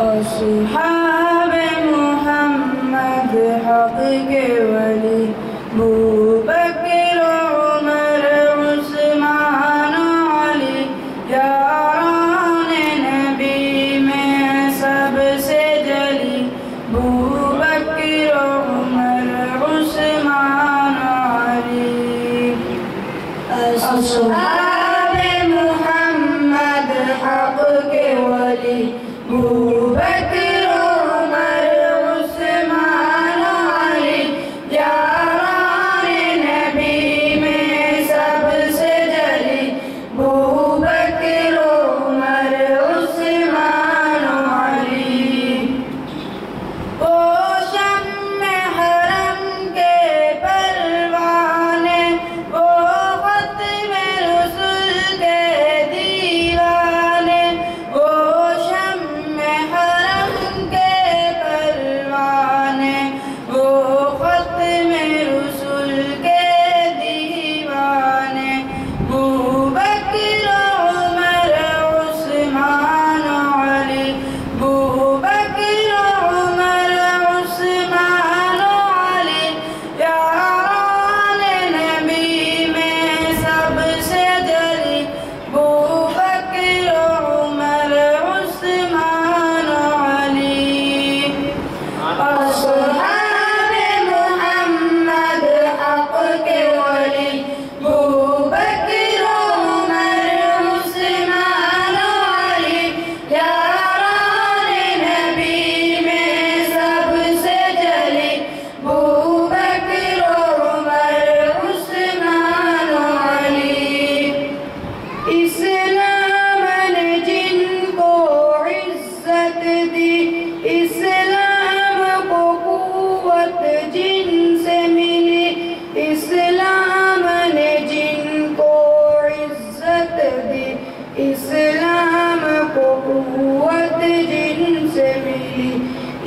اصحاب محمد حق کے ولی ابوبکر عمر عثمان علی یاران نبی میں سب سے جلی ابوبکر عمر عثمان علی اصحاب محمد حق کے ولی ابوبکر عمر عثمان علی یاران نبی میں سب سے جلی ابوبکر عمر عثمان علی وہ شمع حرم کے پروانے وہ ختم رسول کے دیوانے وہ شمع حرم کے پروانے وہ ختم رسول کے دیوانے ابوبکر عمر عثمان علی ابوبکر عمر عثمان علی یاران نبی میں سب سے جلی ابوبکر عمر عثمان علی اصحاب محمد حق کے ولی ابوبکر عمر عثمان علی یاران نبی میں سب سے جلی ابوبکر عمر عثمان علی اسلام نے جن کو عزت دی اسلام کو قوت جن سے ملی اسلام نے جن کو عزت دی اسلام کو قوت جن سے ملی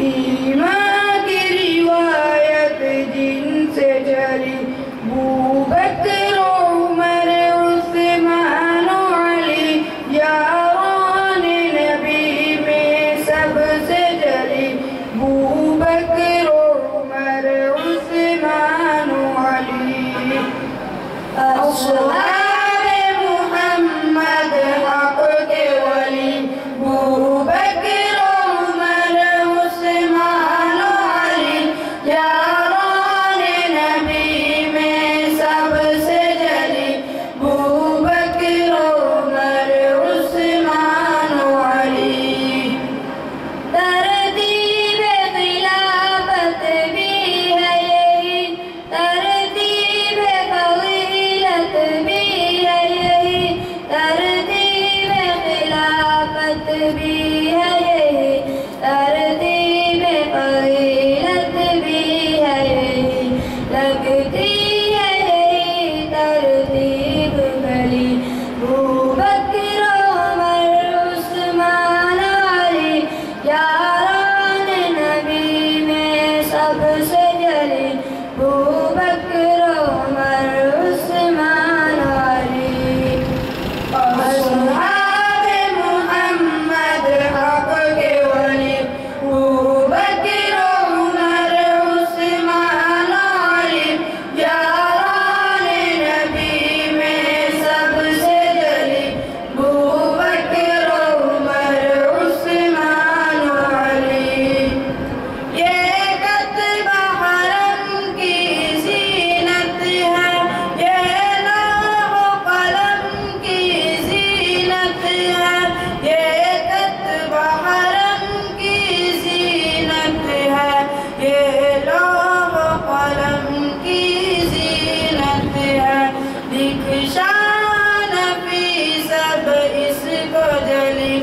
ایمان کی روایت جن سے چلی ابوبکر عمر عثمان علی یاران نبی میں سب سے جلی ابوبکر عمر عثمان علی اصحاب محمد حق کے ولی ابوبکر عمر عثمان علی یاران نبی میں سب سے جلی ابوبکر عمر عثمان علی ترتیب خلافت بھی ہے یہی ترتیب فضیلت بھی ہے یہی ترتیب خلافت بھی ہے یہی ترتیب فضیلت بھی ہے یہی لگتی ہے یہی ترتیب بھلی ابوبکر عمر عثمان علی یاران نبی میں سب سے جلی ابوبکر عمر عثمان علی اصحاب محمد حق کے ولی ابوبکر عمر عثمان علی یاران نبی میں سب سے جلی ابوبکر عمر عثمان علی یہ کتب حرم کی زینت ہے یہ لوح و قلم کی زینت ہے یہ کتب حرم کی زینت ہے یہ لوح و قلم کی زینت ہے لکھ شان فی سب اس کو جلی